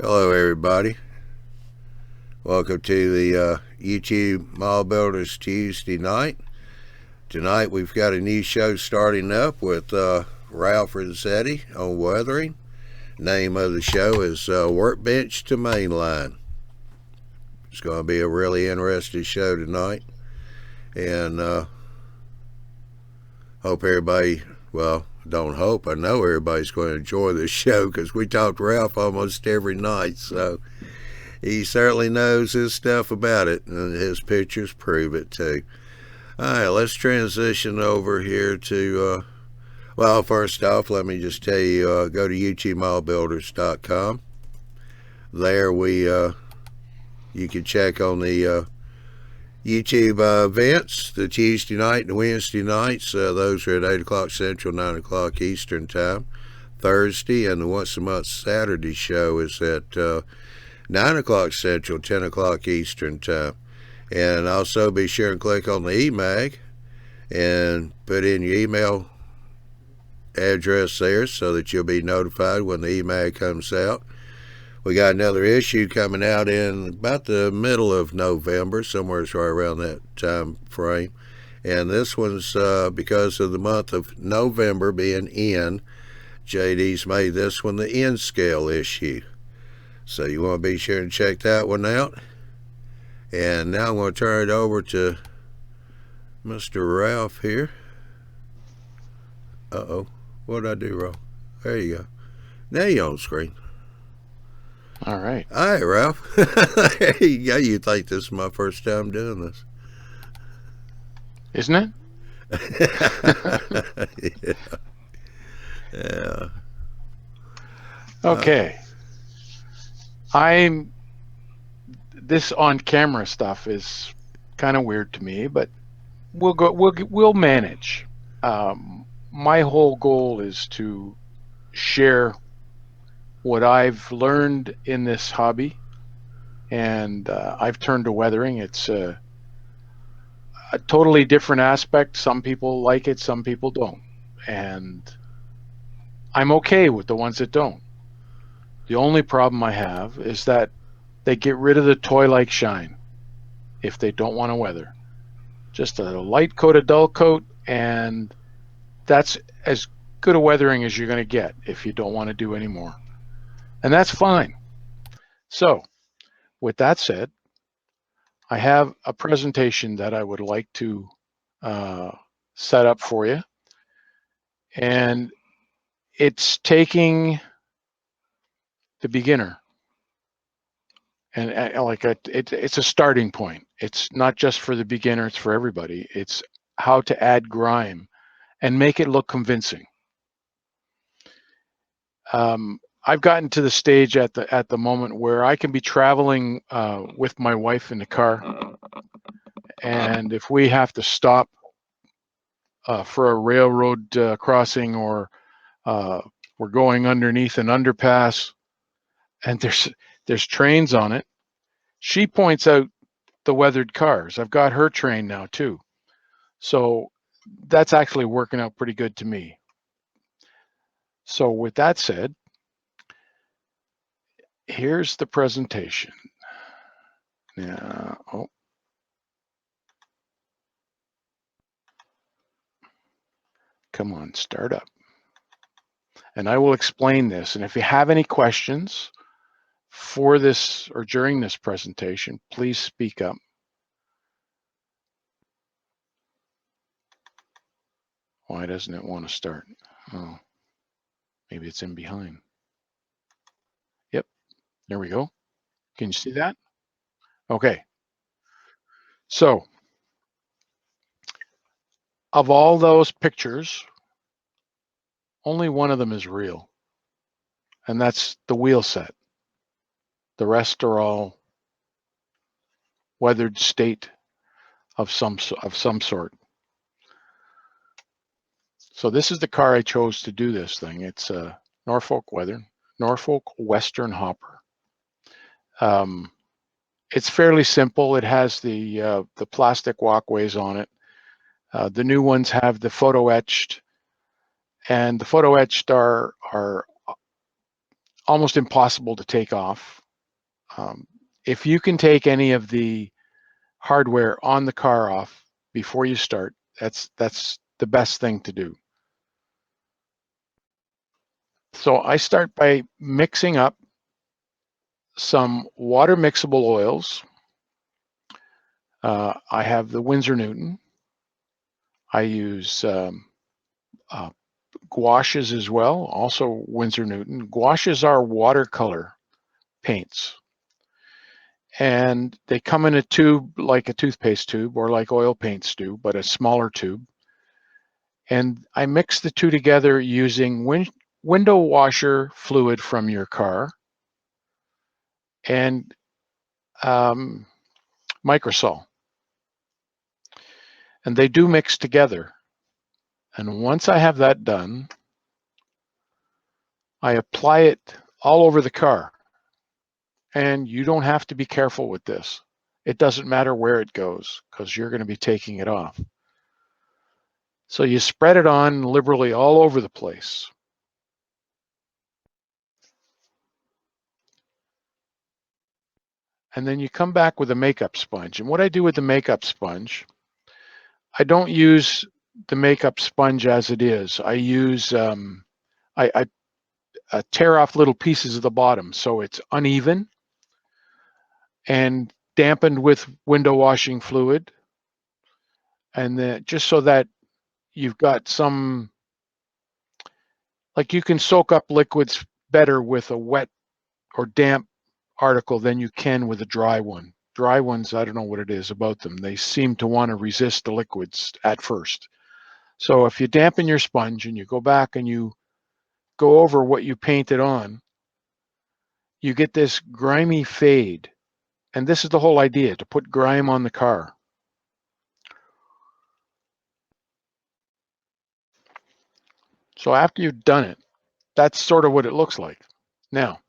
Hello, everybody. Welcome to the YouTube Mall Builders Tuesday night. Tonight we've got a new show starting up with Ralph Renzetti on weathering. Name of the show is Workbench to Mainline. It's going to be a really interesting show tonight, and hope everybody, well, don't hope, I know everybody's going to enjoy this show because we talk to Ralph almost every night, so he certainly knows his stuff about it, and his pictures prove it too. All right, let's transition over here to, well, first off, let me just tell you, go to YouTubeMallBuilders.com. There you can check on the YouTube events, the Tuesday night and Wednesday nights. Those are at 8 o'clock Central, 9 o'clock Eastern Time. Thursday and the once a month Saturday show is at 9 o'clock Central, 10 o'clock Eastern Time. And also be sure and click on the eMag and put in your email address there so that you'll be notified when the eMag comes out. We got another issue coming out in about the middle of November, somewhere right around that time frame. And this one's because of the month of November being N. JD's made this one the N scale issue. So you want to be sure and check that one out. And now I'm going to turn it over to Mr. Ralph here. Uh-oh. What did I do wrong? There you go. Now you're on screen. All right. All right, Ralph. There you go. You think this is my first time doing this. Isn't Yeah. it? Yeah. Okay. I'm this on camera stuff is kind of weird to me, but we'll manage. My whole goal is to share what I've learned in this hobby, and I've turned to weathering. It's a totally different aspect. Some people like it, some people don't, and I'm okay with the ones that don't. The only problem I have is that they get rid of the toy-like shine if they don't want to weather. Just a light coat, a dull coat, and that's as good a weathering as you're going to get if you don't want to do any more. And that's fine. So, with that said, I have a presentation that I would like to uh, set up for you. And it's taking the beginner and it's a starting point. It's not just for the beginner, it's for everybody. It's how to add grime and make it look convincing. I've gotten to the stage at the moment where I can be traveling with my wife in the car, and if we have to stop for a railroad crossing, or we're going underneath an underpass and there's trains on it, she points out the weathered cars. I've got her train now too, so that's actually working out pretty good to me. So with that said, here's the presentation. Now, come on, start up. And I will explain this. And if you have any questions for this or during this presentation, please speak up. Why doesn't it want to start? Oh, maybe it's in behind. Yep, there we go. Can you see that? Okay. So, of all those pictures, only one of them is real, and that's the wheel set. The rest are all weathered state of some sort. So this is the car I chose to do this thing. It's a Norfolk Western Hopper. It's fairly simple. It has the plastic walkways on it. The new ones have the photo etched, and the photo etched are almost impossible to take off. If you can take any of the hardware on the car off before you start, that's the best thing to do. So I start by mixing up some water mixable oils. I have the Winsor Newton. I use gouaches as well, also Winsor Newton. Gouaches are watercolor paints, and they come in a tube like a toothpaste tube or like oil paints do, but a smaller tube. And I mix the two together using window washer fluid from your car and microsol. And they do mix together. And once I have that done, I apply it all over the car. And you don't have to be careful with this. It doesn't matter where it goes because you're going to be taking it off. So you spread it on liberally all over the place. And then you come back with a makeup sponge. And what I do with the makeup sponge, I don't use the makeup sponge as it is. I use, I tear off little pieces of the bottom so it's uneven and dampened with window washing fluid. And then just so that you've got some, like you can soak up liquids better with a wet or damp article than you can with a dry one. Dry ones, I don't know what it is about them. They seem to want to resist the liquids at first. So if you dampen your sponge and you go back and you go over what you painted on, you get this grimy fade. And this is the whole idea, to put grime on the car. So after you've done it, that's sort of what it looks like. Now,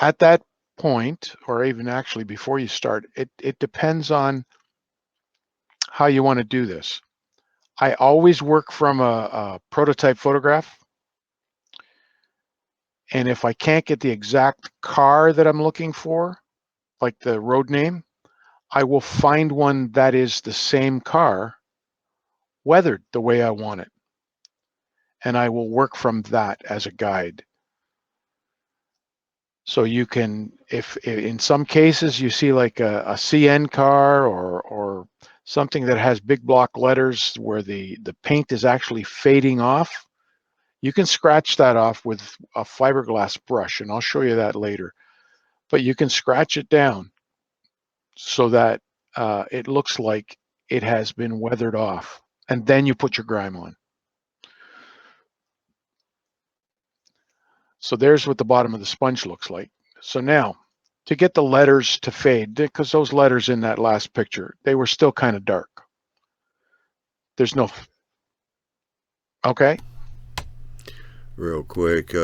at that point, or even actually before you start, it depends on how you want to do this. I always work from a prototype photograph. And if I can't get the exact car that I'm looking for, like the road name, I will find one that is the same car, weathered the way I want it. And I will work from that as a guide. So you can, if in some cases you see like a CN car or something that has big block letters where the paint is actually fading off, you can scratch that off with a fiberglass brush, and I'll show you that later. But you can scratch it down so that it looks like it has been weathered off, and then you put your grime on. So there's what the bottom of the sponge looks like. So now, to get the letters to fade, because those letters in that last picture, they were still kind of dark. There's no, okay? Real quick,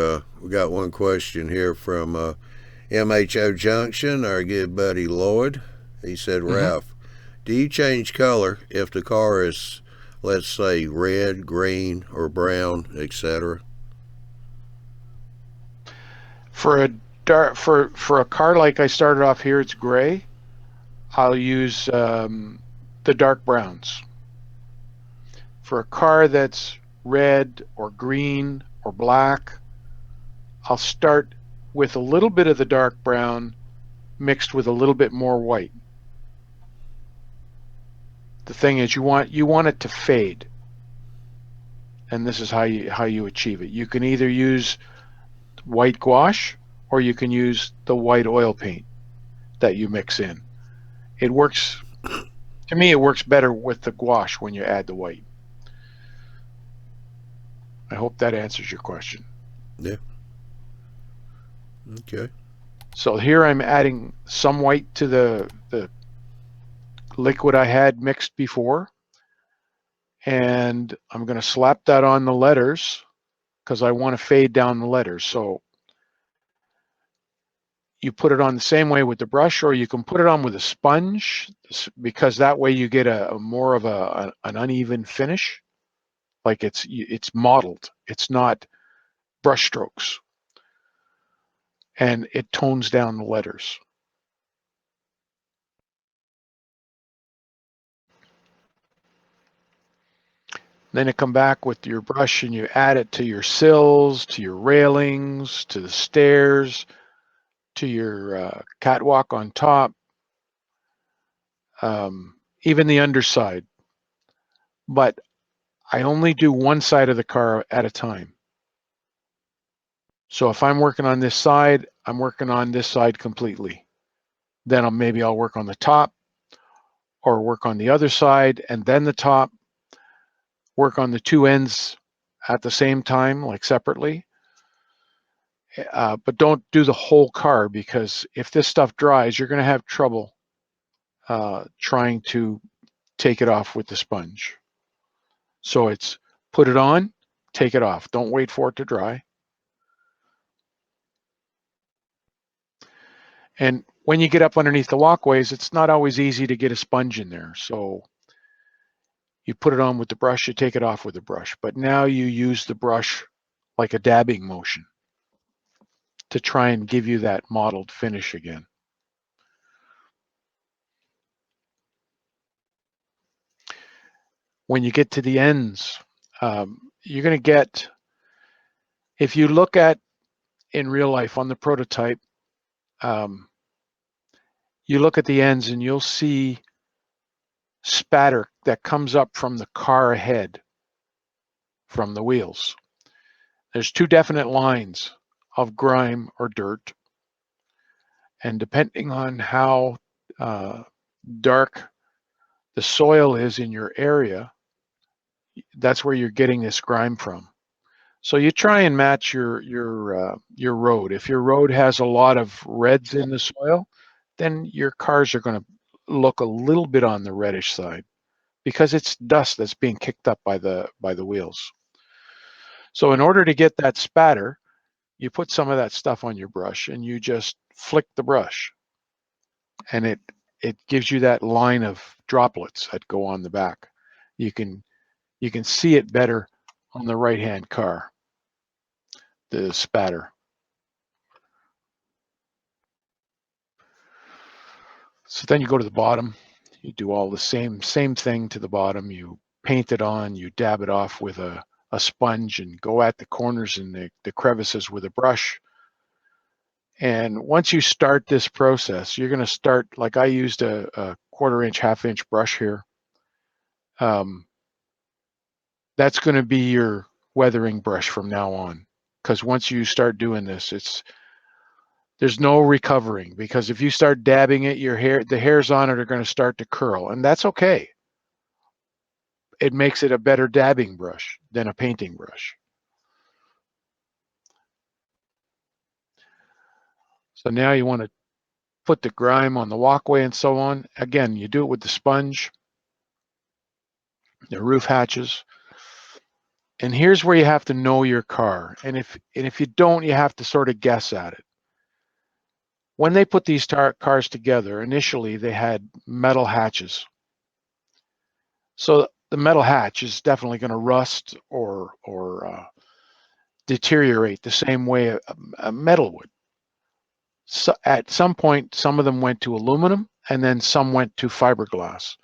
we got one question here from MHO Junction, our good buddy Lloyd. He said, Ralph, do you change color if the car is, let's say, red, green, or brown, etc.? For a car like I started off here, it's gray. I'll use the dark browns. For a car that's red or green or black, I'll start with a little bit of the dark brown mixed with a little bit more white. The thing is, you want it to fade, and this is how you achieve it. You can either use white gouache or you can use the white oil paint that you mix in. It works, to me, it works better with the gouache when you add the white. I hope that answers your question. Yeah. Okay. So here I'm adding some white to the liquid I had mixed before, and I'm going to slap that on the letters because I want to fade down the letters. So you put it on the same way with the brush, or you can put it on with a sponge, because that way you get a more of an uneven finish. Like it's modeled. It's not brush strokes. and it tones down the letters. Then you come back with your brush and you add it to your sills, to your railings, to the stairs, to your catwalk on top, even the underside. But I only do one side of the car at a time. So if I'm working on this side, I'm working on this side completely. Then maybe I'll work on the top or work on the other side and then the top, work on the two ends at the same time, like separately. But don't do the whole car, because if this stuff dries, you're going to have trouble trying to take it off with the sponge. So it's put it on, take it off. Don't wait for it to dry. And when you get up underneath the walkways, it's not always easy to get a sponge in there. So you put it on with the brush, you take it off with the brush. But now you use the brush like a dabbing motion to try and give you that mottled finish again. When you get to the ends, you're going to get, if you look at in real life on the prototype, you look at the ends and you'll see spatter that comes up from the car ahead, from the wheels. There's two definite lines of grime or dirt, and depending on how dark the soil is in your area, that's where you're getting this grime from. So you try and match your road. If your road has a lot of reds in the soil, then your cars are going to look a little bit on the reddish side, because it's dust that's being kicked up by the wheels. So in order to get that spatter, you put some of that stuff on your brush and you just flick the brush, and it gives you that line of droplets that go on the back. You can see it better on the right-hand car, the spatter. So then you go to the bottom, you do all the same thing to the bottom. You paint it on, you dab it off with a sponge and go at the corners and the crevices with a brush. And once you start this process, you're going to start, like I used a 1/4 inch, 1/2 inch brush here. That's going to be your weathering brush from now on, because once you start doing this, there's no recovering, because if you start dabbing it, the hairs on it are going to start to curl, and that's okay. It makes it a better dabbing brush than a painting brush. So now you want to put the grime on the walkway and so on. Again, you do it with the sponge, the roof hatches. And here's where you have to know your car. And if you don't, you have to sort of guess at it. When they put these cars together, initially they had metal hatches. So the metal hatch is definitely going to rust or deteriorate the same way a metal would. So at some point, some of them went to aluminum, and then some went to fiberglass.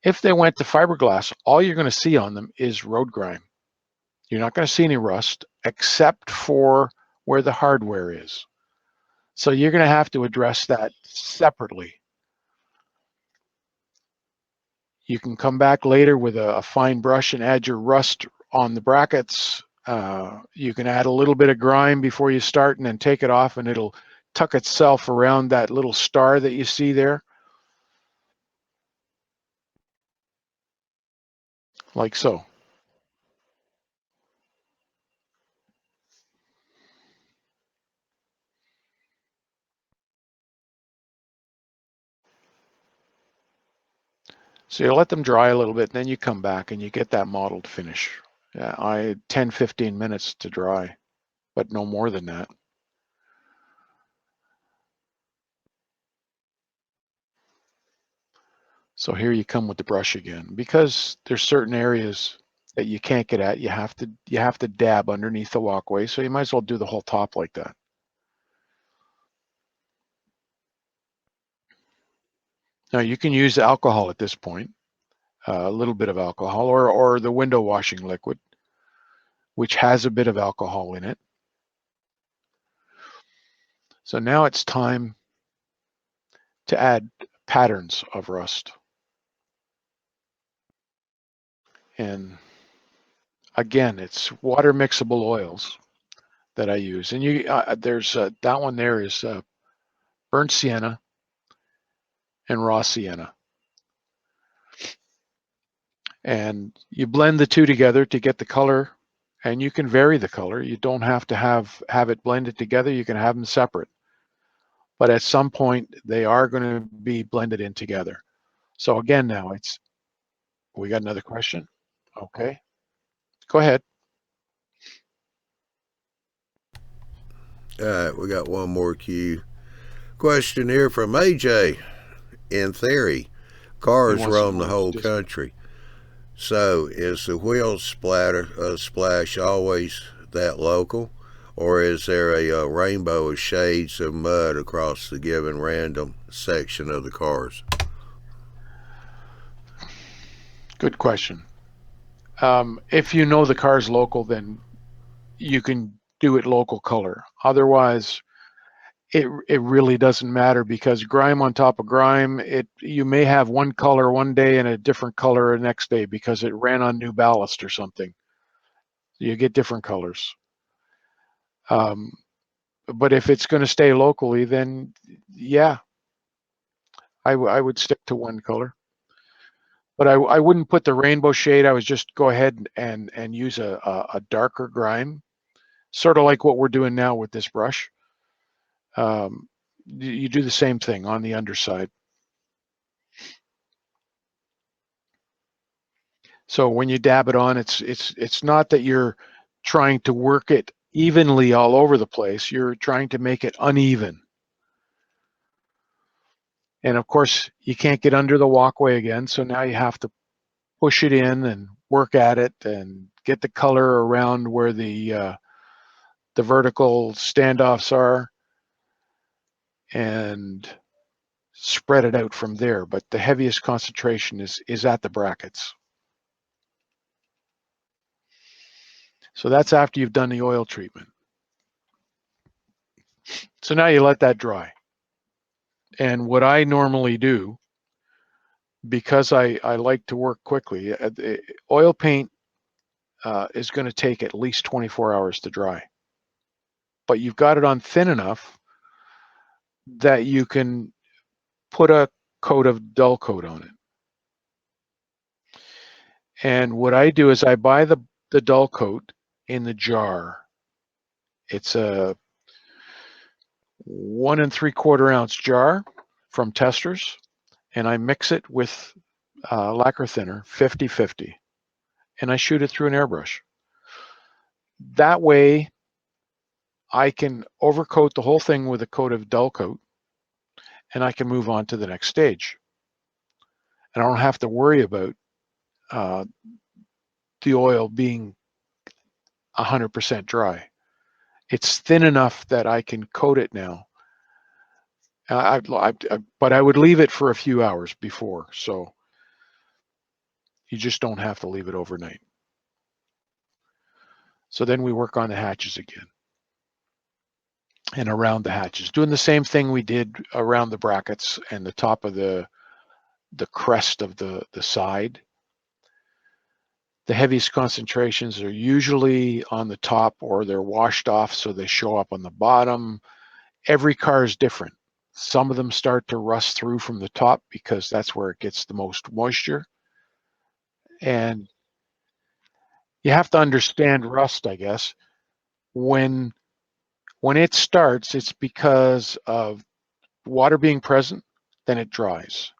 If they went to fiberglass, all you're going to see on them is road grime. You're not going to see any rust, except for where the hardware is. So you're going to have to address that separately. You can come back later with a fine brush and add your rust on the brackets. You can add a little bit of grime before you start and then take it off, and it'll tuck itself around that little star that you see there, like so. So you let them dry a little bit, and then you come back and you get that mottled finish. Yeah, I had 10, 15 minutes to dry, but no more than that. So here you come with the brush again. Because there's certain areas that you can't get at, you have to dab underneath the walkway, so you might as well do the whole top like that. Now you can use alcohol at this point, a little bit of alcohol, or the window washing liquid, which has a bit of alcohol in it. So now it's time to add patterns of rust. And again, it's water mixable oils that I use. And there's that one there is burnt sienna and raw sienna. And you blend the two together to get the color, and you can vary the color. You don't have to have it blended together. You can have them separate. But at some point, they are going to be blended in together. So again, now we got another question? Okay, go ahead. All right, we got one more cue. Question here from AJ. In theory, cars roam the whole country. So is the wheel splash always that local? Or is there a rainbow of shades of mud across the given random section of the cars? Good question. If you know the car's local, then you can do it local color. Otherwise, it really doesn't matter, because grime on top of grime, you may have one color one day and a different color the next day because it ran on new ballast or something. You get different colors. But if it's going to stay locally, then yeah, I would stick to one color. But I wouldn't put the rainbow shade. I would just go ahead and use a darker grime, sort of like what we're doing now with this brush. You do the same thing on the underside. So when you dab it on, it's not that you're trying to work it evenly all over the place. You're trying to make it uneven. And of course, you can't get under the walkway again, so now you have to push it in and work at it and get the color around where the vertical standoffs are, and spread it out from there. But the heaviest concentration is at the brackets. So that's after you've done the oil treatment. So now you let that dry. And what I normally do, because I like to work quickly, oil paint is going to take at least 24 hours to dry. But you've got it on thin enough that you can put a coat of dull coat on it. And what I do is I buy the dull coat in the jar. It's a 1 3/4 ounce jar from Testers, and I mix it with lacquer thinner, 50/50, and I shoot it through an airbrush. That way, I can overcoat the whole thing with a coat of dull coat, and I can move on to the next stage. And I don't have to worry about the oil being 100% dry. It's thin enough that I can coat it now. But I would leave it for a few hours before, so you just don't have to leave it overnight. So then we work on the hatches again and around the hatches, doing the same thing we did around the brackets and the top of the crest of the side. The heaviest concentrations are usually on the top, or they're washed off so they show up on the bottom. Every car is different. Some of them start to rust through from the top because that's where it gets the most moisture. And you have to understand rust, I guess. When it starts, it's because of water being present, then it dries.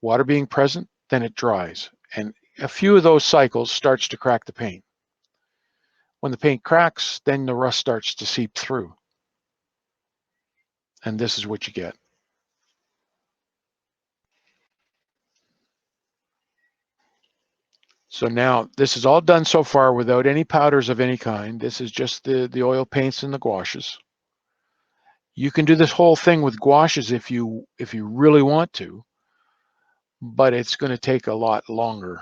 Water being present, then it dries. And a few of those cycles starts to crack the paint. When the paint cracks, then the rust starts to seep through. And this is what you get. So now this is all done so far without any powders of any kind. This is just the oil paints and the gouaches. You can do this whole thing with gouaches if you really want to. but it's going to take a lot longer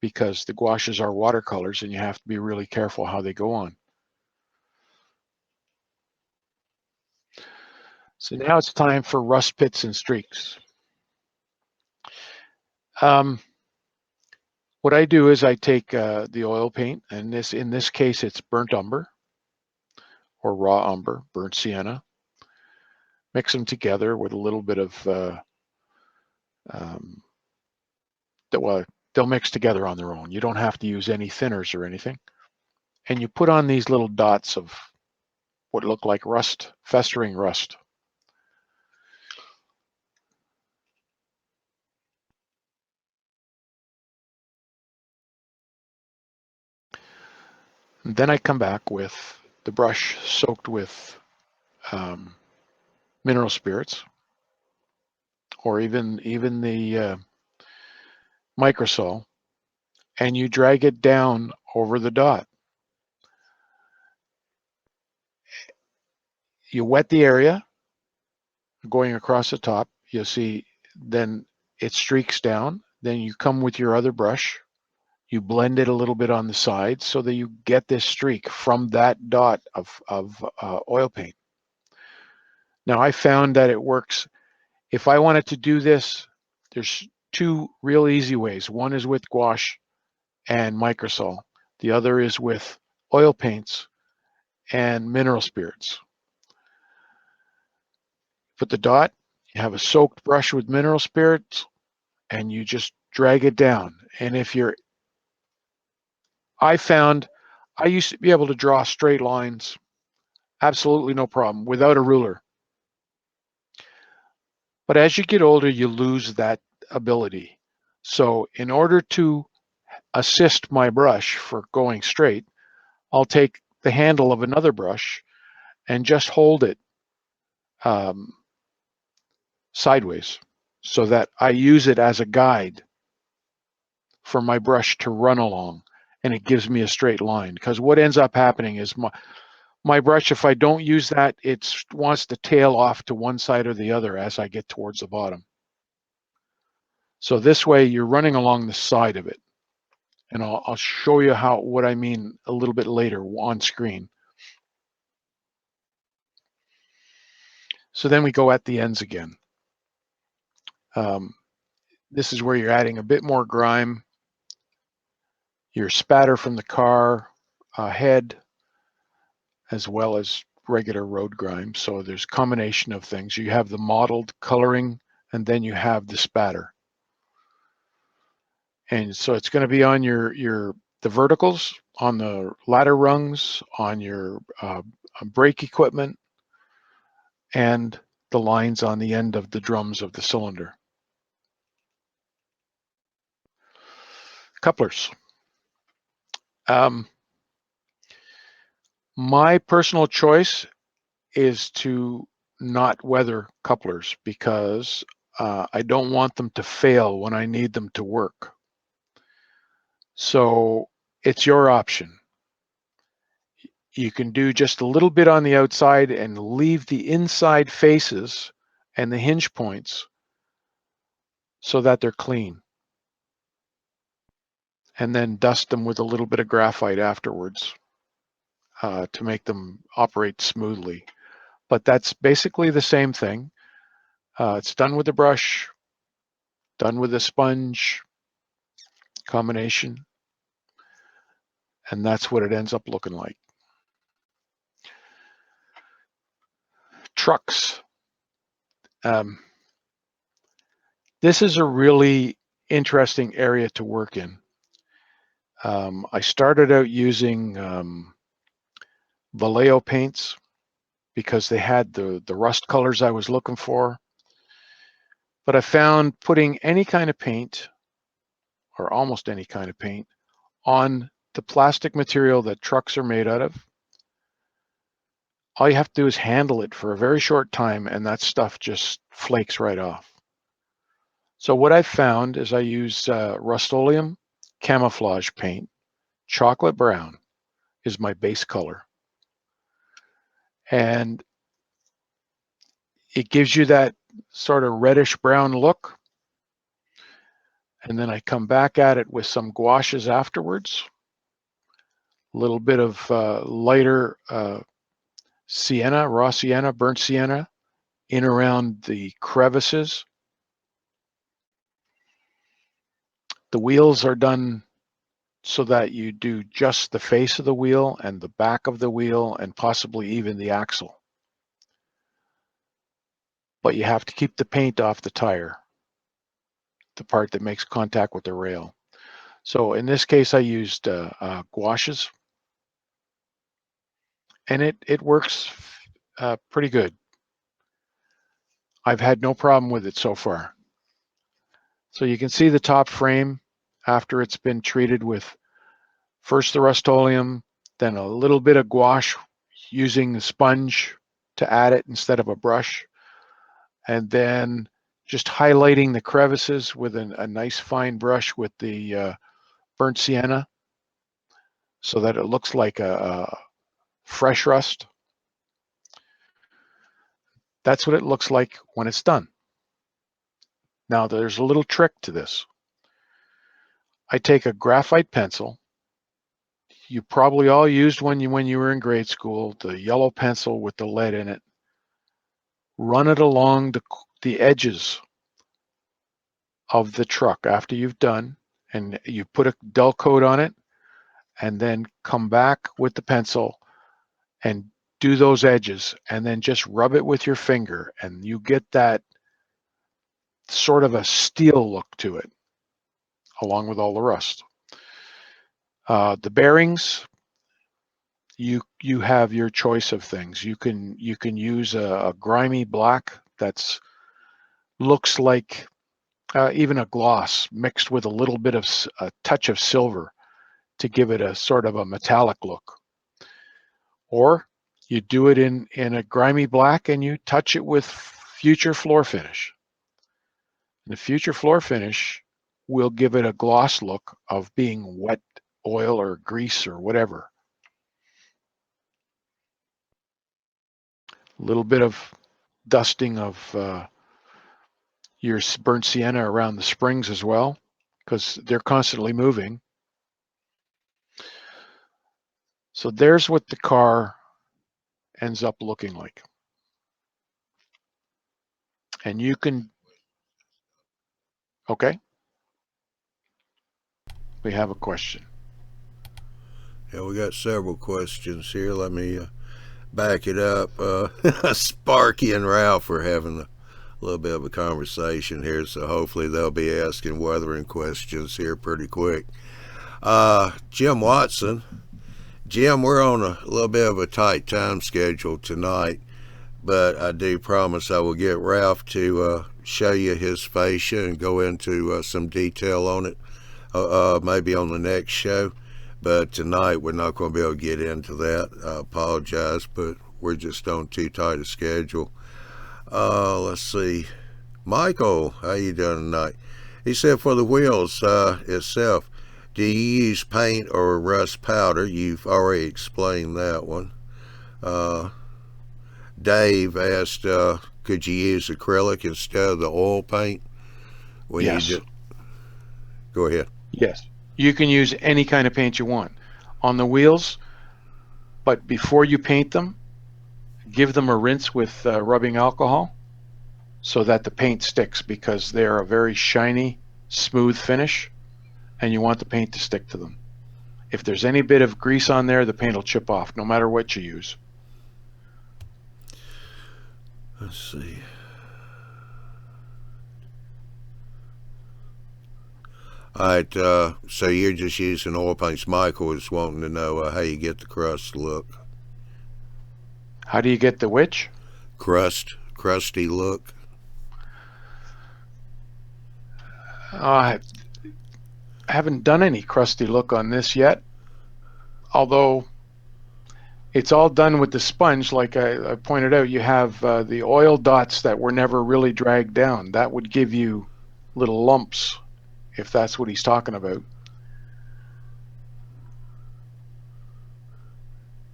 because the gouaches are watercolors and you have to be really careful how they go on. So now it's time for rust pits and streaks. What I do is I take the oil paint, and in this case it's burnt umber or raw umber, burnt sienna. Mix them together with a little bit of well, they'll mix together on their own. You don't have to use any thinners or anything. And you put on these little dots of what look like rust, festering rust. And then I come back with the brush soaked with mineral spirits, or even the microsol, and you drag it down over the dot. You wet the area going across the top. You'll see then it streaks down. Then you come with your other brush. You blend it a little bit on the side so that you get this streak from that dot of oil paint. Now I found that it works. If I wanted to do this, there's two real easy ways. One is with gouache and microsol. The other is with oil paints and mineral spirits. Put the dot, you have a soaked brush with mineral spirits, and you just drag it down. And I found I used to be able to draw straight lines, absolutely no problem, without a ruler. But as you get older, you lose that ability. So in order to assist my brush for going straight, I'll take the handle of another brush and just hold it um, sideways so that I use it as a guide for my brush to run along, and it gives me a straight line. Because what ends up happening is my brush, if I don't use that, it wants to tail off to one side or the other as I get towards the bottom. So this way you're running along the side of it. And I'll show you what I mean a little bit later on screen. So then we go at the ends again. This is where you're adding a bit more grime, your spatter from the car head, as well as regular road grime. So there's a combination of things. You have the mottled coloring, and then you have the spatter. And so it's going to be on the verticals, on the ladder rungs, on your brake equipment, and the lines on the end of the drums of the cylinder. Couplers. My personal choice is to not weather couplers because I don't want them to fail when I need them to work. So it's your option. You can do just a little bit on the outside and leave the inside faces and the hinge points so that they're clean. And then dust them with a little bit of graphite afterwards to make them operate smoothly. But that's basically the same thing. It's done with a brush, done with a sponge combination, and that's what it ends up looking like. Trucks. This is a really interesting area to work in. I started out using Vallejo paints because they had the rust colors I was looking for. But I found putting any kind of paint, or almost any kind of paint, on the plastic material that trucks are made out of, all you have to do is handle it for a very short time and that stuff just flakes right off. So what I found is I use Rust-Oleum camouflage paint. Chocolate brown is my base color. And it gives you that sort of reddish brown look. and then I come back at it with some gouaches afterwards. A little bit of lighter sienna, raw sienna, burnt sienna, in around the crevices. The wheels are done so that you do just the face of the wheel and the back of the wheel and possibly even the axle. But you have to keep the paint off the tire, the part that makes contact with the rail. So in this case, I used gouaches, and it works pretty good. I've had no problem with it so far. So you can see the top frame after it's been treated with first the Rust-Oleum, then a little bit of gouache using the sponge to add it instead of a brush, and then just highlighting the crevices with a nice fine brush with the burnt sienna so that it looks like a fresh rust. That's what it looks like when it's done. Now there's a little trick to this. I take a graphite pencil. You probably all used when you were in grade school, the yellow pencil with the lead in it. Run it along the edges of the truck after you've done, and you put a dull coat on it, and then come back with the pencil and do those edges, and then just rub it with your finger, and you get that sort of a steel look to it, along with all the rust. The bearings, you have your choice of things. You can use a grimy black that's looks like even a gloss mixed with a little bit of a touch of silver to give it a sort of a metallic look. Or you do it in a grimy black and you touch it with future floor finish. And the future floor finish will give it a gloss look of being wet oil or grease or whatever. A little bit of dusting of your burnt sienna around the springs as well, because they're constantly moving. So there's what the car ends up looking like. And you can, okay, we have a question. Yeah, we got several questions here. Let me back it up. Sparky and Ralph are having a little bit of a conversation here, so hopefully they'll be asking weathering questions here pretty quick. Jim Watson. Jim, we're on a little bit of a tight time schedule tonight, but I do promise I will get Ralph to show you his fascia and go into some detail on it, maybe on the next show. But tonight we're not going to be able to get into that. I apologize, but we're just on too tight a schedule. Let's see. Michael, how you doing tonight? He said for the wheels itself, do you use paint or rust powder? You've already explained that one. Dave asked, could you use acrylic instead of the oil paint? When Yes. you go ahead. Yes. You can use any kind of paint you want on the wheels, but before you paint them, give them a rinse with rubbing alcohol so that the paint sticks, because they're a very shiny, smooth finish, and you want the paint to stick to them. If there's any bit of grease on there, the paint will chip off, no matter what you use. Let's see. All right, so you're just using oil paints. Michael is wanting to know how you get the crust look. How do you get the which? Crusty look. I haven't done any crusty look on this yet, although it's all done with the sponge. Like I pointed out, you have the oil dots that were never really dragged down. That would give you little lumps, if that's what he's talking about.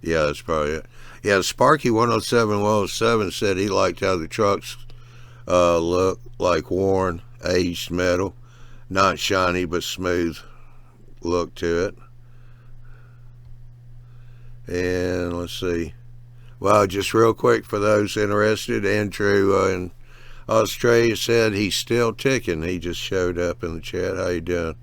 Yeah, that's probably it. Yeah, Sparky 107 said he liked how the trucks look like worn, aged metal. not shiny but smooth look to it. And let's see. Well, just real quick for those interested, Andrew in Australia said he's still ticking. He just showed up in the chat. How you doing?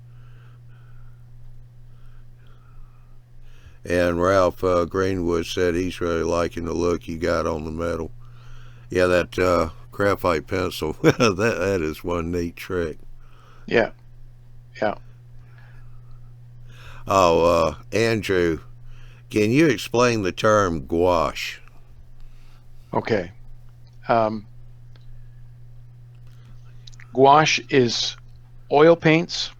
And Ralph Greenwood said he's really liking the look you got on the metal. Yeah, that graphite pencil, that is one neat trick. Yeah. Oh, Andrew, can you explain the term gouache? Okay. Gouache is oil paints,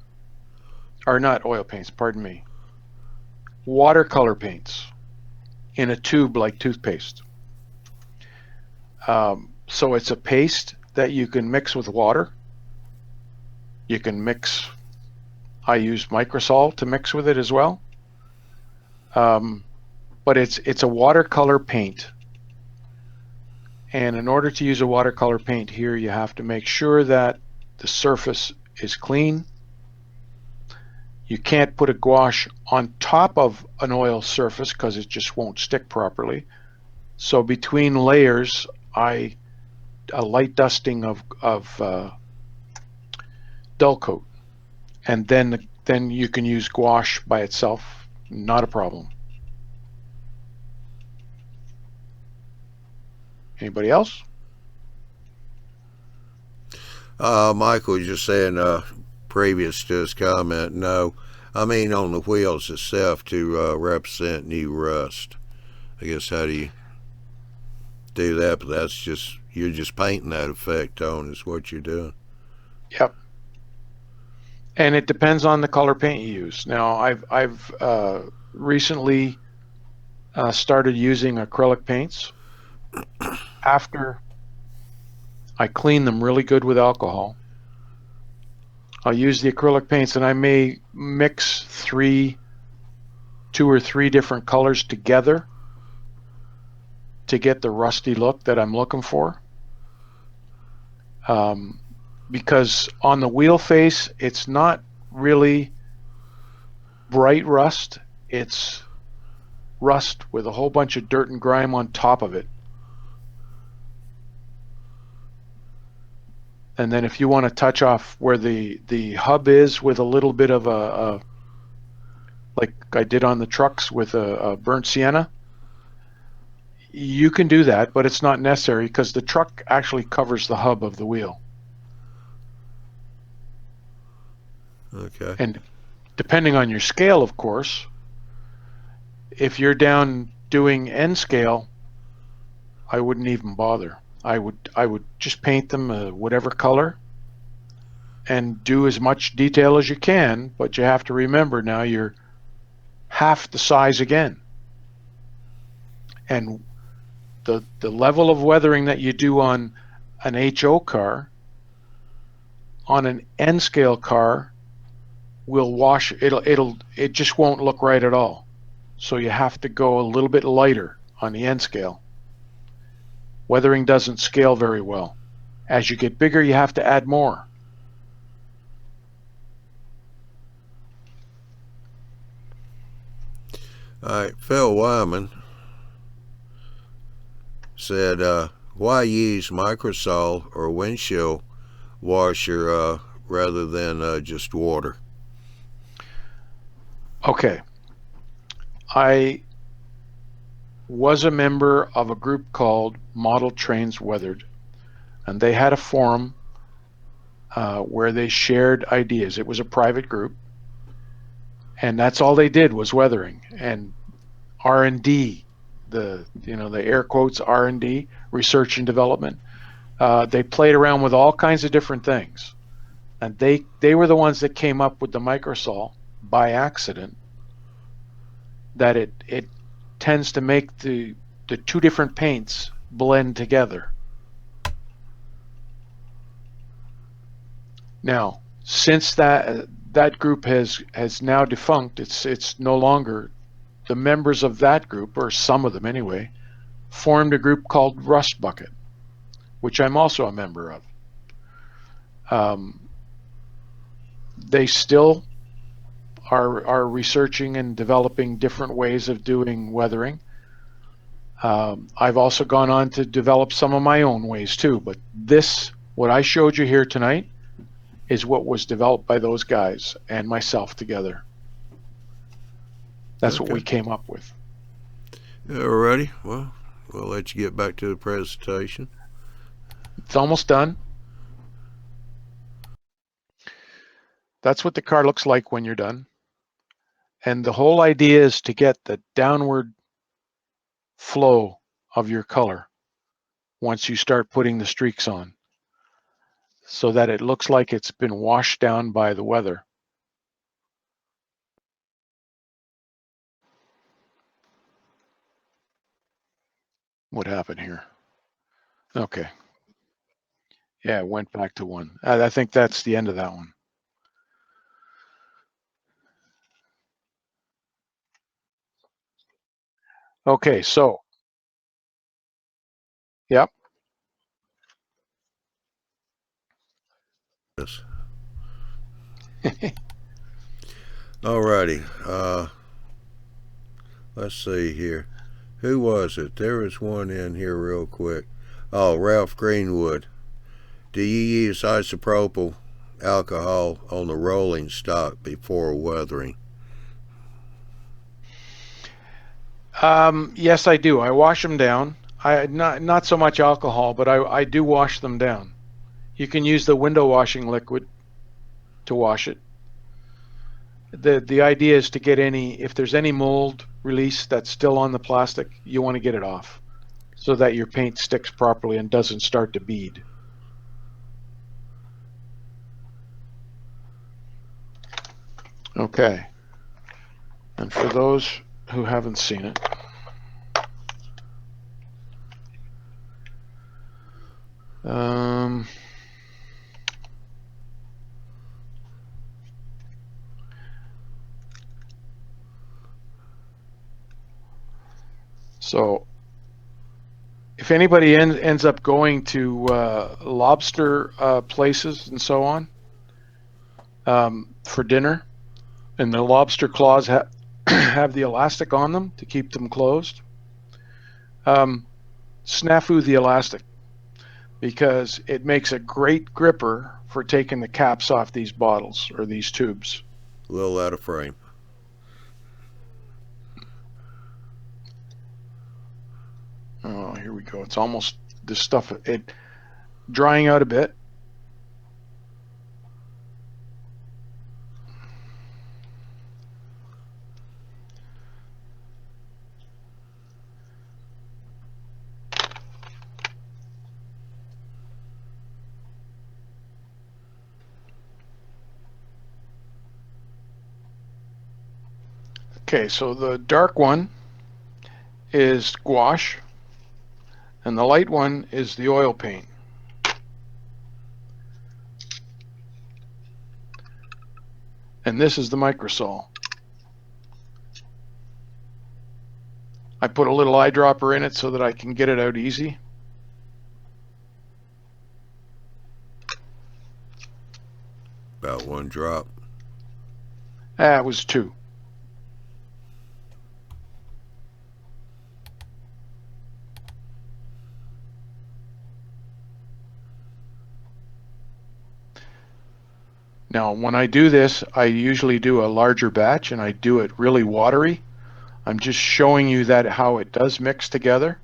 or not oil paints, pardon me, watercolor paints in a tube like toothpaste. So it's a paste that you can mix with water. You can mix, I use Microsol to mix with it as well. But it's a watercolor paint. And in order to use a watercolor paint here, you have to make sure that the surface is clean. You can't put a gouache on top of an oil surface because it just won't stick properly. So between layers, a light dusting of dull coat, and then you can use gouache by itself, not a problem. Anybody else? Michael was just saying, previous to his comment, no, I mean on the wheels itself to represent new rust. I guess how do you do that? But that's just, you're just painting that effect on is what you're doing. Yep. And it depends on the color paint you use. Now, I've recently started using acrylic paints. After I clean them really good with alcohol, I'll use the acrylic paints, and I may mix two or three different colors together to get the rusty look that I'm looking for. Because on the wheel face, it's not really bright rust. It's rust with a whole bunch of dirt and grime on top of it. And then if you want to touch off where the hub is with a little bit of a like I did on the trucks with a burnt sienna, you can do that, but it's not necessary because the truck actually covers the hub of the wheel. Okay. And depending on your scale, of course, if you're down doing N scale, I wouldn't even bother. I would just paint them whatever color and do as much detail as you can, but you have to remember now you're half the size again. And the level of weathering that you do on an HO car, on an N scale car, will wash, it just won't look right at all. So you have to go a little bit lighter on the N scale. Weathering doesn't scale very well. As you get bigger, you have to add more. All right, Phil Wyman said, why use Microsol or windshield washer rather than just water? Okay. I was a member of a group called Model Trains Weathered, and they had a forum where they shared ideas. It was a private group, and that's all they did was weathering and R&D, the air quotes R&D, research and development. They played around with all kinds of different things, and they were the ones that came up with the Microsol by accident, that it tends to make the two different paints blend together. Now, since that group has now defunct, it's no longer, the members of that group, or some of them anyway, formed a group called Rust Bucket, which I'm also a member of. They still are researching and developing different ways of doing weathering. I've also gone on to develop some of my own ways too, but this, what I showed you here tonight, is what was developed by those guys and myself together. That's what we came up with. Alrighty, well, we'll let you get back to the presentation. It's almost done. That's what the car looks like when you're done. And the whole idea is to get the downward flow of your color once you start putting the streaks on, so that it looks like it's been washed down by the weather. What happened here? Okay. Yeah, it went back to 1. I think that's the end of that one. Okay, so, yep. Yes. Alrighty, let's see here. Who was it? There was one in here real quick. Oh, Ralph Greenwood. Do you use isopropyl alcohol on the rolling stock before weathering? Yes, I do. I wash them down. I not so much alcohol, but I do wash them down. You can use the window washing liquid to wash it. The idea is to get if there's any mold release that's still on the plastic, you want to get it off so that your paint sticks properly and doesn't start to bead. Okay. And for those who haven't seen it, so if anybody ends up going to lobster places and so on for dinner, and the lobster claws have the elastic on them to keep them closed, snafu the elastic, because it makes a great gripper for taking the caps off these bottles or these tubes. A little out of frame. Oh, here we go. It's almost, this stuff, it drying out a bit. Okay, so the dark one is gouache, and the light one is the oil paint. And this is the microsol. I put a little eyedropper in it so that I can get it out easy. About 1 drop. It was 2. Now, when I do this, I usually do a larger batch, and I do it really watery. I'm just showing you that how it does mix together.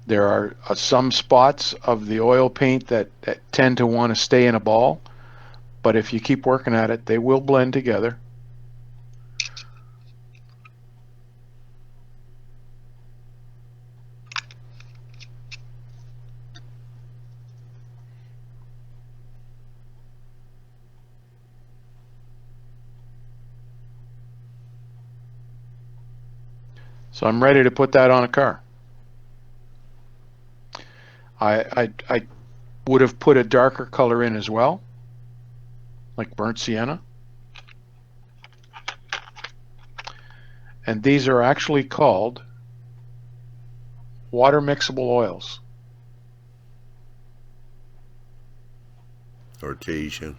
There are some spots of the oil paint that tend to want to stay in a ball, but if you keep working at it, they will blend together. So I'm ready to put that on a car. I would have put a darker color in as well, like burnt sienna. And these are actually called water mixable oils. Artesian.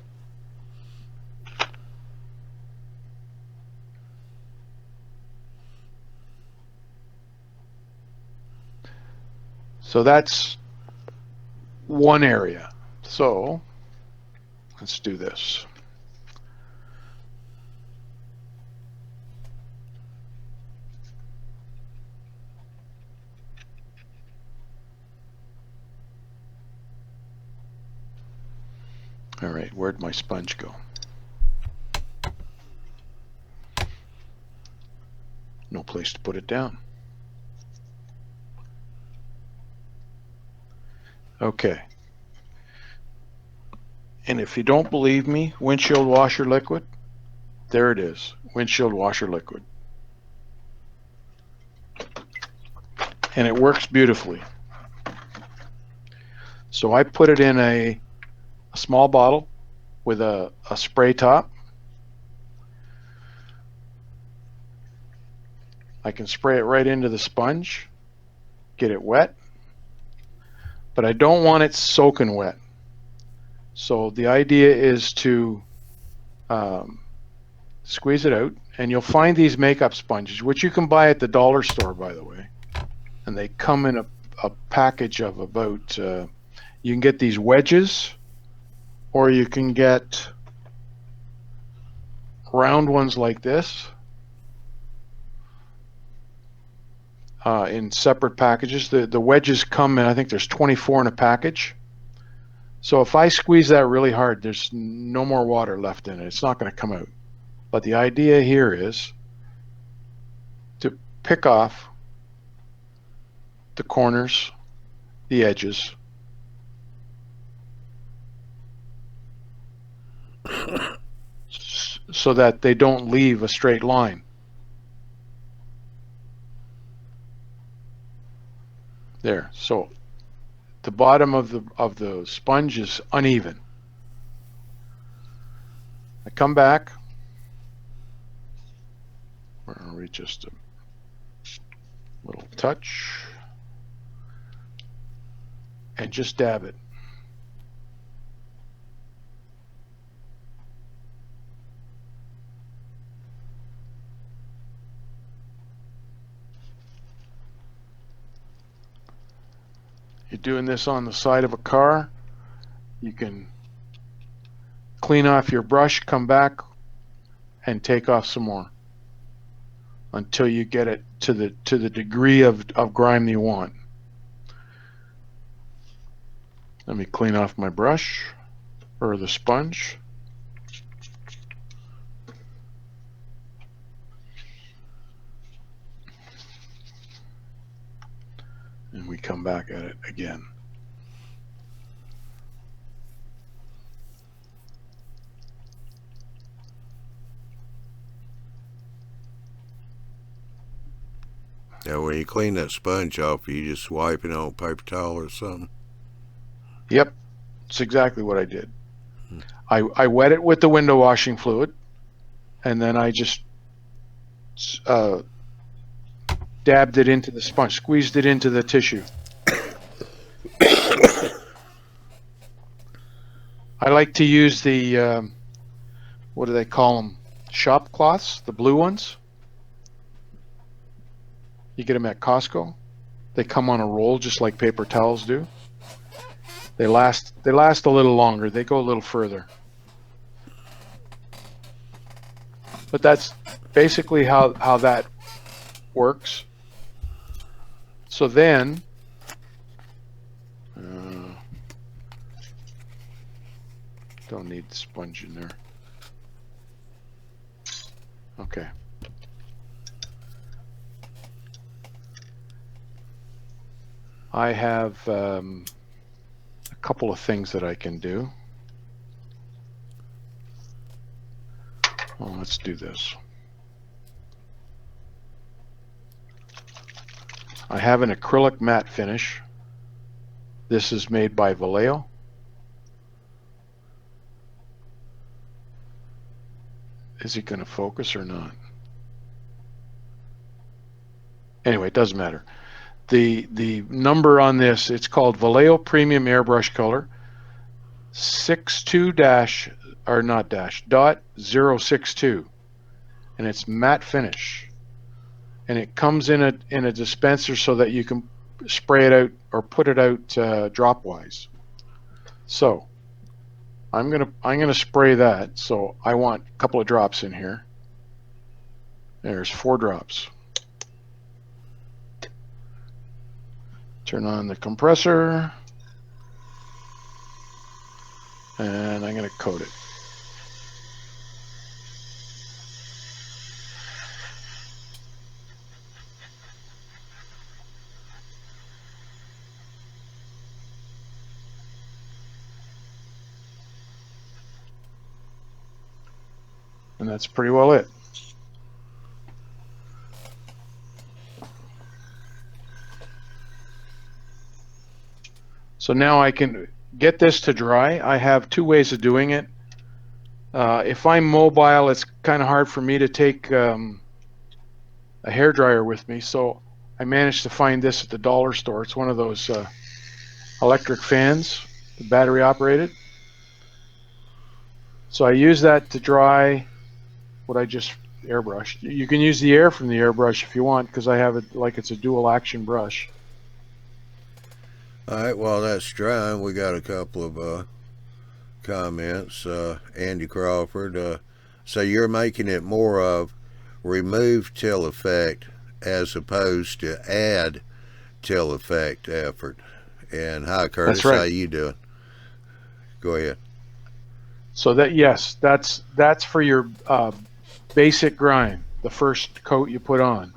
So that's one area. So let's do this. All right, where'd my sponge go? No place to put it down. Okay. And if you don't believe me, windshield washer liquid, there it is, windshield washer liquid. And it works beautifully. So I put it in a small bottle with a spray top. I can spray it right into the sponge, get it wet, but I don't want it soaking wet. So the idea is to squeeze it out, and you'll find these makeup sponges, which you can buy at the dollar store, by the way. And they come in a package of about, you can get these wedges, or you can get round ones like this in separate packages. The wedges come in, I think there's 24 in a package. So if I squeeze that really hard, there's no more water left in it. It's not going to come out. But the idea here is to pick off the corners, the edges, so that they don't leave a straight line. There. So the bottom of the sponge is uneven. I come back. We're going to reach just a little touch and just dab it. You're doing this on the side of a car. You can clean off your brush, come back, and take off some more until you get it to the degree of grime you want. Let me clean off my brush or the sponge. And we come back at it again. Now, when you clean that sponge off, you just wipe it on a paper towel or something? Yep, that's exactly what I did. I wet it with the window washing fluid, and then I just dabbed it into the sponge, squeezed it into the tissue. I like to use the, what do they call them? Shop cloths, the blue ones. You get them at Costco. They come on a roll just like paper towels do. They last a little longer. They go a little further. But that's basically how that works. So then, don't need the sponge in there. Okay. I have a couple of things that I can do. Well, let's do this. I have an acrylic matte finish. This is made by Vallejo. Is it going to focus or not? Anyway, it doesn't matter. The number on this, it's called Vallejo Premium Airbrush Color 62 dash, or not dash, dot 062, and it's matte finish. And it comes in a dispenser so that you can spray it out or put it out dropwise. So I'm gonna spray that. So I want a couple of drops in here. There's 4 drops. Turn on the compressor, and I'm gonna coat it. And that's pretty well it. So now I can get this to dry. I have 2 ways of doing it. If I'm mobile, it's kind of hard for me to take a hairdryer with me. So I managed to find this at the dollar store. It's one of those electric fans, the battery operated. So I use that to dry what I just airbrushed. You can use the air from the airbrush if you want, because I have it like it's a dual action brush. All right, while that's drying, we got a couple of comments. Andy Crawford, so you're making it more of remove till effect as opposed to add till effect effort. And hi, Curtis, That's right. how you doing? Go ahead. So that, yes, that's for your basic grime, the first coat you put on.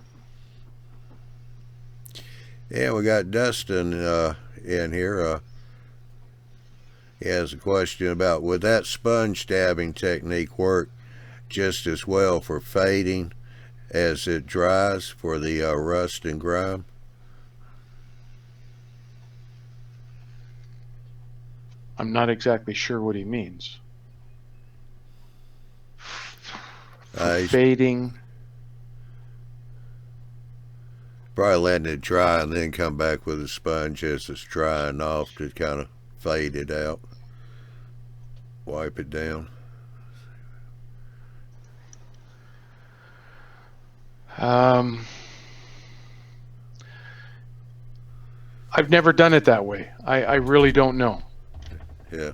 Yeah, we got Dustin in here. He has a question about, would that sponge dabbing technique work just as well for fading as it dries for the rust and grime? I'm not exactly sure what he means. For fading. Probably letting it dry and then come back with a sponge as it's drying off to kind of fade it out. Wipe it down. I've never done it that way. I really don't know. Yeah.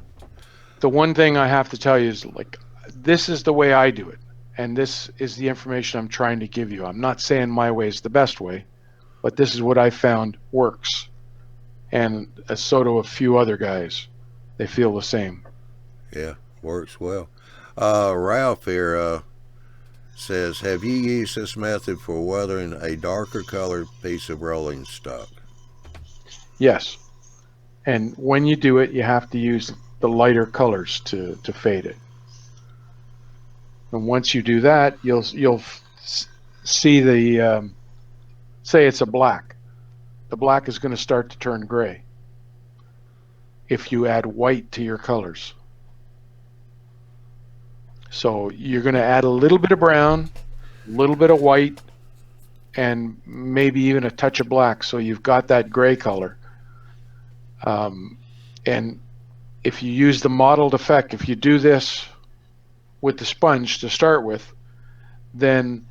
The one thing I have to tell you is, like, this is the way I do it, and this is the information I'm trying to give you. I'm not saying my way is the best way, but this is what I found works. And so do a few other guys. They feel the same. Yeah, works well. Ralph here says, have you used this method for weathering a darker colored piece of rolling stock? Yes. And when you do it, you have to use the lighter colors to fade it. And once you do that, you'll see the say it's a black. The black is going to start to turn gray if you add white to your colors. So you're going to add a little bit of brown, a little bit of white, and maybe even a touch of black, so you've got that gray color. And if you use the modeled effect, if you do this with the sponge to start with, then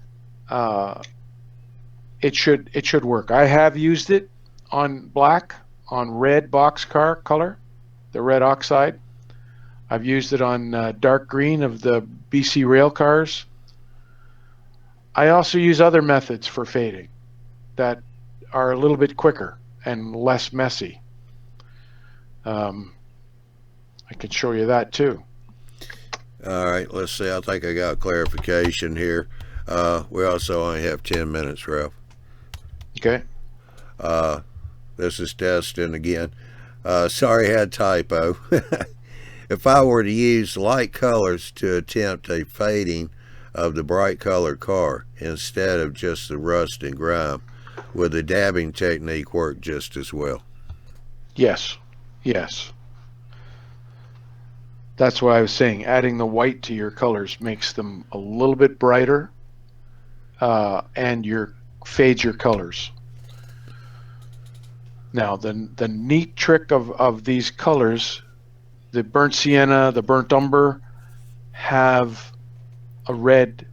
it should work. I have used it on black, on red boxcar color, the red oxide. I've used it on dark green of the BC rail cars. I also use other methods for fading that are a little bit quicker and less messy. I can show you that too. All right, let's see. I think I got clarification here. We also only have 10 minutes, Ralph. Okay. This is Destin again. Sorry, I had typo. If I were to use light colors to attempt a fading of the bright colored car instead of just the rust and grime, would the dabbing technique work just as well? Yes. Yes. That's why I was saying adding the white to your colors makes them a little bit brighter, and fades your colors. Now, the neat trick of these colors the burnt sienna, the burnt umber have a red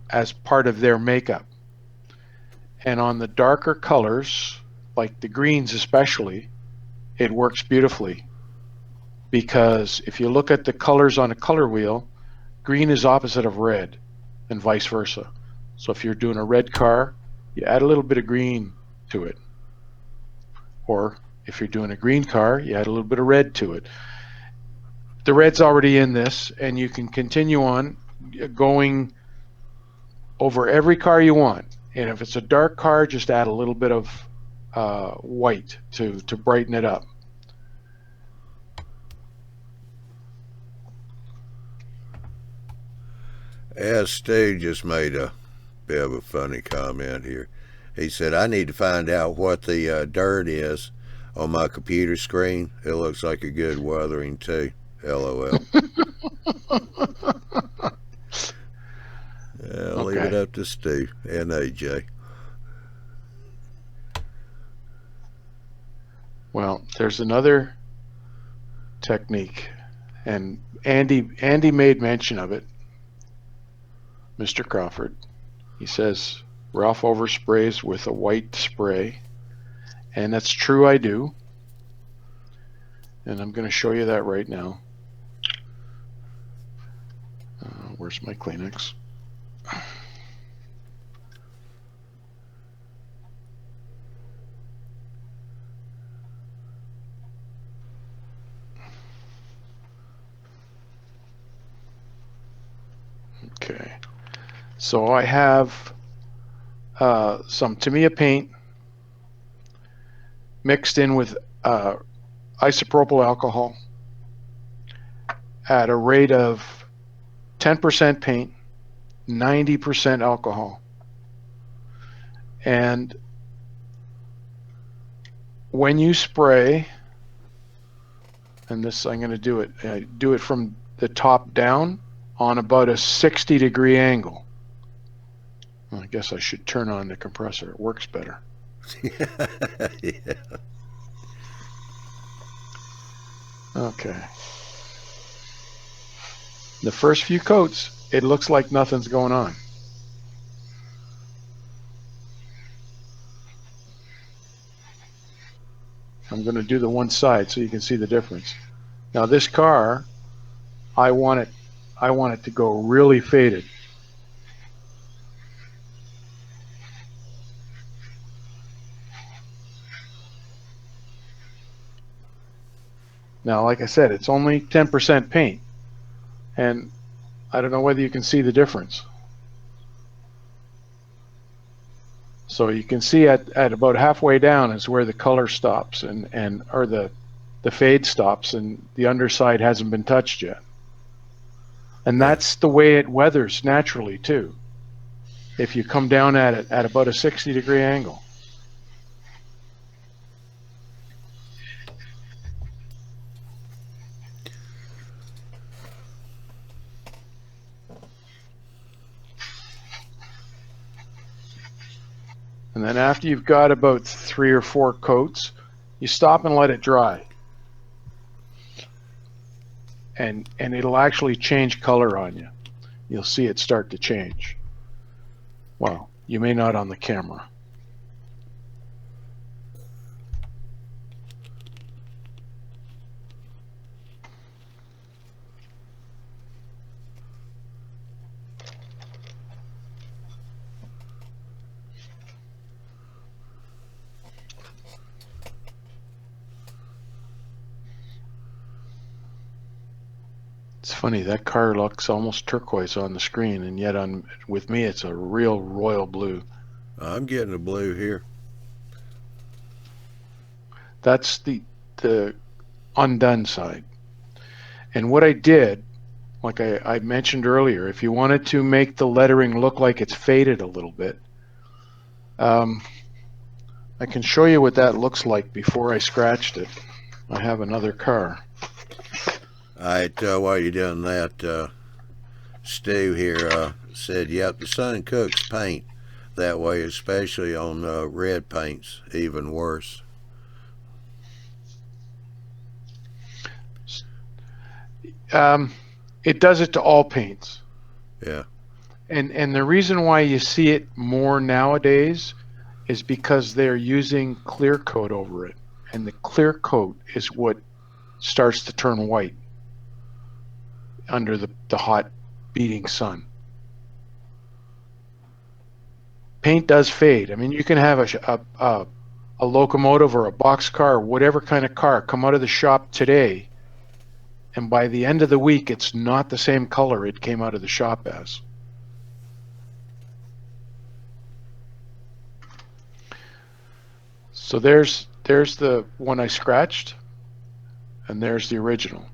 as part of their makeup. And on the darker colors, like the greens especially, it works beautifully. Because if you look at the colors on a color wheel, green is opposite of red and vice versa. So if you're doing a red car, you add a little bit of green to it. Or if you're doing a green car, you add a little bit of red to it. The red's already in this, and you can continue on going over every car you want. And if it's a dark car, just add a little bit of white to brighten it up. As Stu just made a bit of a funny comment here. He said, I need to find out what the dirt is on my computer screen. It looks like a good weathering too. LOL. Leave it Okay. up to Stu and AJ. Well, there's another technique, and Andy made mention of it. Mr. Crawford. He says Ralph oversprays with a white spray, and that's true, I do. And I'm going to show you that right now. Where's my Kleenex? Okay. So I have some Tamiya paint mixed in with isopropyl alcohol at a rate of 10% paint, 90% alcohol. And when you spray, and this I'm going to do it from the top down on about a 60-degree angle. Well, I guess I should turn on the compressor. It works better. Yeah. Okay. The first few coats, it looks like nothing's going on. I'm going to do the one side so you can see the difference. Now this car, I want it to go really faded. Now, like I said, it's only 10% paint, and I don't know whether you can see the difference. So you can see at about halfway down is where the color stops or the fade stops, and the underside hasn't been touched yet. And that's the way it weathers naturally too, if you come down at it at about a 60-degree angle. And then after you've got about 3 or 4 coats, you stop and let it dry. And it'll actually change color on you. You'll see it start to change. Well, you may not on the camera. It's funny, that car looks almost turquoise on the screen, and yet with me it's a real royal blue. I'm getting a blue here. That's the undone side. And what I did, like I mentioned earlier, if you wanted to make the lettering look like it's faded a little bit, I can show you what that looks like before I scratched it. I have another car. All right, while you're doing that, Stu here said, yep, the sun cooks paint that way, especially on red paints, even worse. It does it to all paints. Yeah. And the reason why you see it more nowadays is because they're using clear coat over it. And the clear coat is what starts to turn white under the hot beating sun. Paint does fade. I mean, you can have a locomotive or a box car or whatever kind of car come out of the shop today, and by the end of the week, it's not the same color it came out of the shop as. So there's the one I scratched, and there's the original.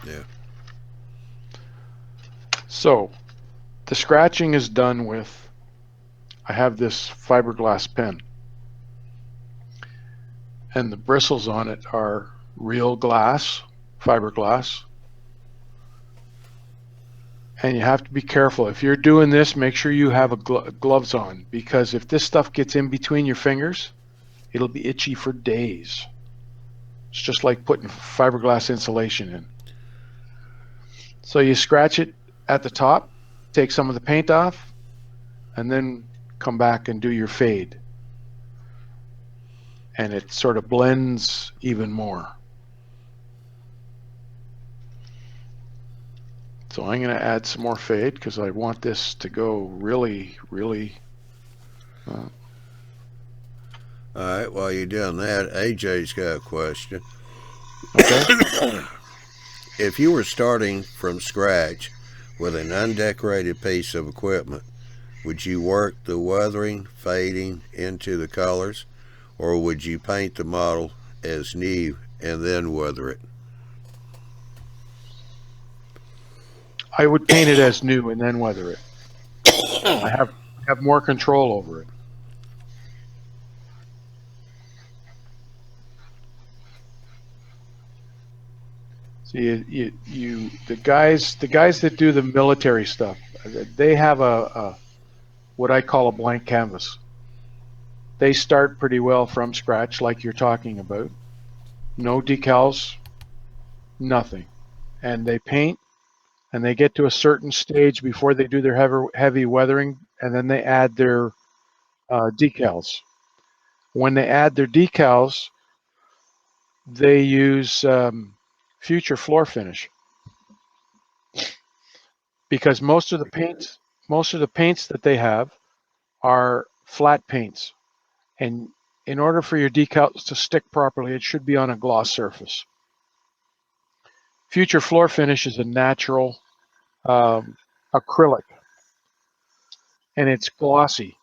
Yeah. So the scratching is done with, I have this fiberglass pen, and the bristles on it are real glass, fiberglass. And you have to be careful. If you're doing this, make sure you have gloves on, because if this stuff gets in between your fingers, it'll be itchy for days. It's just like putting fiberglass insulation in. So you scratch it at the top, take some of the paint off, and then come back and do your fade. And it sort of blends even more. So I'm going to add some more fade because I want this to go really, really. All right. While you're doing that, AJ's got a question. Okay. If you were starting from scratch with an undecorated piece of equipment, would you work the weathering, fading into the colors, or would you paint the model as new and then weather it? I would paint it as new and then weather it. I have more control over it. So the guys that do the military stuff, they have a what I call a blank canvas. They start pretty well from scratch, like you're talking about. No decals, nothing, and they paint, and they get to a certain stage before they do their heavy weathering, and then they add their decals. When they add their decals, they use future floor finish, because most of the paints that they have are flat paints, and in order for your decals to stick properly, it should be on a gloss surface. Future floor finish is a natural acrylic, and it's glossy.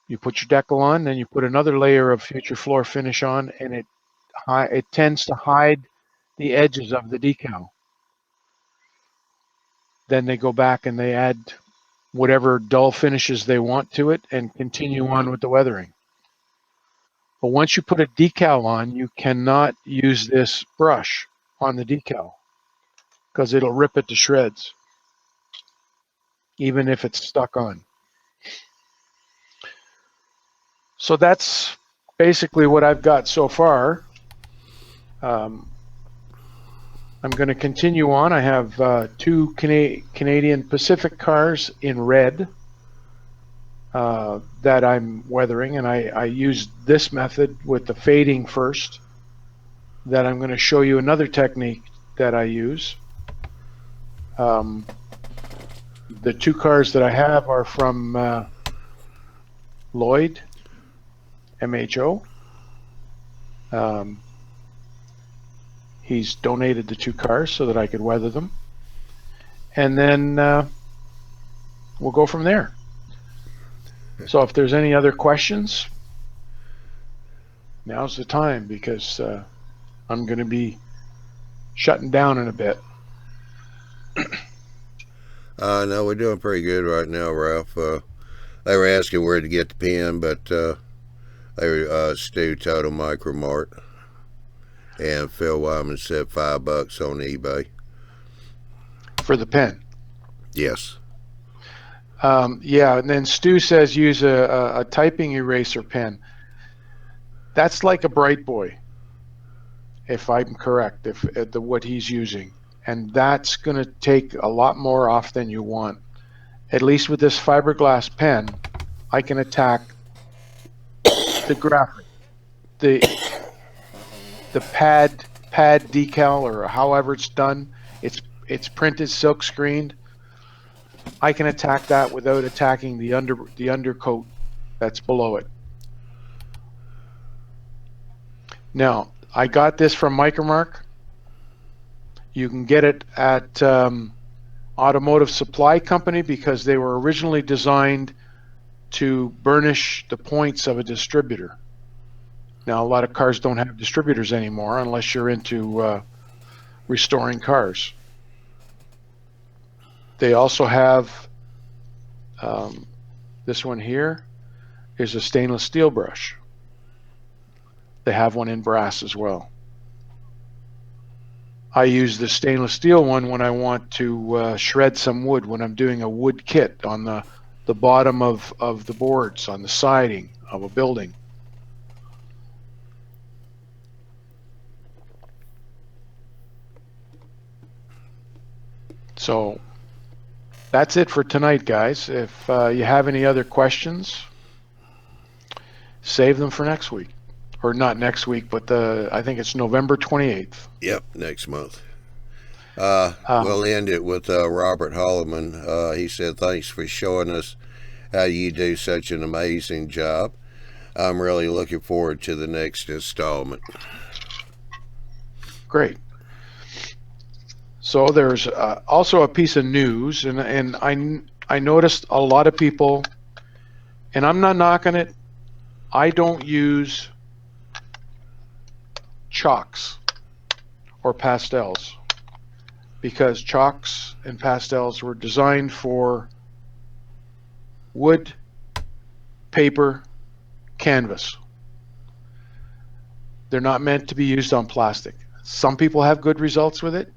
You put your decal on, then you put another layer of future floor finish on, and it tends to hide the edges of the decal. Then they go back and they add whatever dull finishes they want to it and continue on with the weathering. But once you put a decal on, you cannot use this brush on the decal because it'll rip it to shreds, even if it's stuck on. So that's basically what I've got so far. I'm going to continue on. I have two Canadian Pacific cars in red that I'm weathering, and I used this method with the fading first. That I'm going to show you another technique that I use. The two cars that I have are from Lloyd, MHO. He's donated the two cars so that I could weather them. And then we'll go from there. So if there's any other questions, now's the time, because I'm going to be shutting down in a bit. No, we're doing pretty good right now, Ralph. They were asking where to get the pen, but they were Stu Total Micro Mart, and Phil Wyman said $5 on eBay. for the pen. Yes. Yeah, and then Stu says use a typing eraser pen. That's like a Bright Boy, if I'm correct, if what he's using. And that's going to take a lot more off than you want. At least with this fiberglass pen, I can attack the graphic, the pad decal, or however it's done. It's printed silk screened. I can attack that without attacking the undercoat that's below it. Now, I got this from Micromark. You can get it at Automotive Supply Company because they were originally designed to burnish the points of a distributor. Now, a lot of cars don't have distributors anymore unless you're into restoring cars. They also have this one here is a stainless steel brush. They have one in brass as well. I use the stainless steel one when I want to shred some wood, when I'm doing a wood kit on the bottom of the boards, on the siding of a building. So that's it for tonight, guys. If you have any other questions, save them for next week. Or not next week, but I think it's November 28th. Yep, next month. We'll end it with Robert Holloman. He said, thanks for showing us how you do such an amazing job. I'm really looking forward to the next installment. Great. So there's also a piece of news, and I noticed a lot of people, and I'm not knocking it, I don't use chalks or pastels because chalks and pastels were designed for wood, paper, canvas. They're not meant to be used on plastic. Some people have good results with it.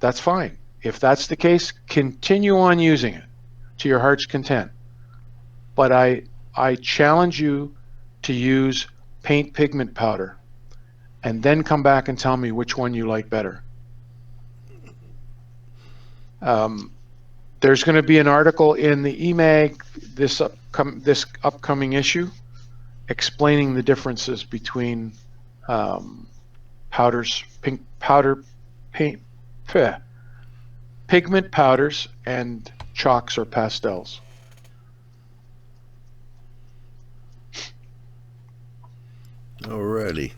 That's fine. If that's the case, continue on using it to your heart's content. But I challenge you to use paint pigment powder and then come back and tell me which one you like better. There's going to be an article in the eMag this upcoming issue explaining the differences between pigment powders and chalks or pastels. Alrighty.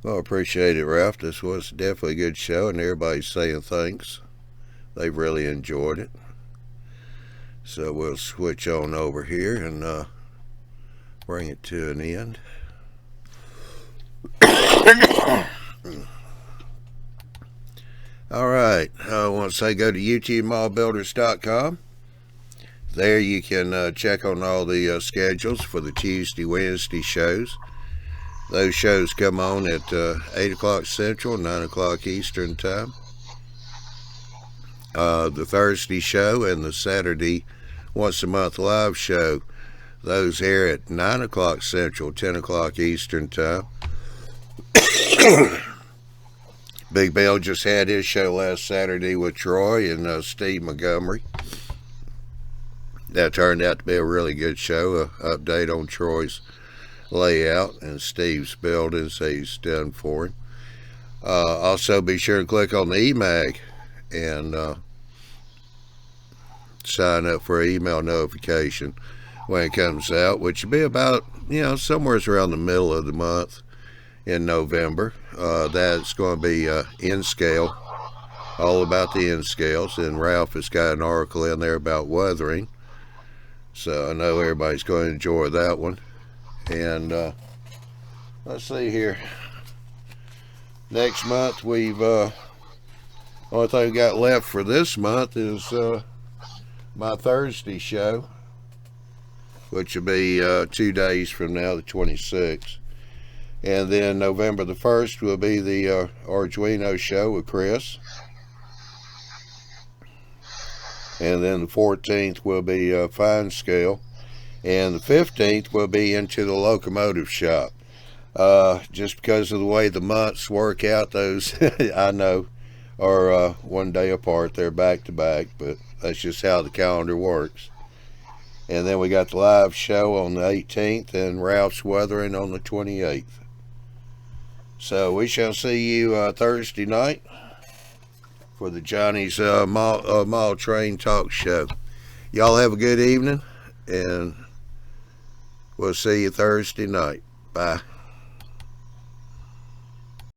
Well, appreciate it, Ralph. This was definitely a good show, and everybody's saying thanks. They've really enjoyed it. So we'll switch on over here and bring it to an end. Alright, I want to say go to YouTubeMallBuilders.com. There you can check on all the schedules for the Tuesday, Wednesday shows. Those shows come on at 8 o'clock Central, 9 o'clock Eastern Time. The Thursday show and the Saturday once a month live show, those air at 9 o'clock Central, 10 o'clock Eastern Time. Big Bill just had his show last Saturday with Troy and Steve Montgomery. That turned out to be a really good show. An update on Troy's layout and Steve's buildings he's done for him. Also be sure to click on the eMag and sign up for an email notification when it comes out, which will be about, somewhere around the middle of the month in November. That's going to be N scale, all about the N scales, and Ralph has got an article in there about weathering, so I know everybody's going to enjoy that one. And let's see here, next month we've only thing we got left for this month is my Thursday show, which will be 2 days from now, the 26th. And then November the 1st will be the Arduino show with Chris. And then the 14th will be fine scale. And the 15th will be into the locomotive shop. Just because of the way the months work out, those I know are one day apart. They're back to back, but that's just how the calendar works. And then we got the live show on the 18th and Ralph's weathering on the 28th. So we shall see you Thursday night for the Johnny's Mall Train Talk Show. Y'all have a good evening, and we'll see you Thursday night. Bye.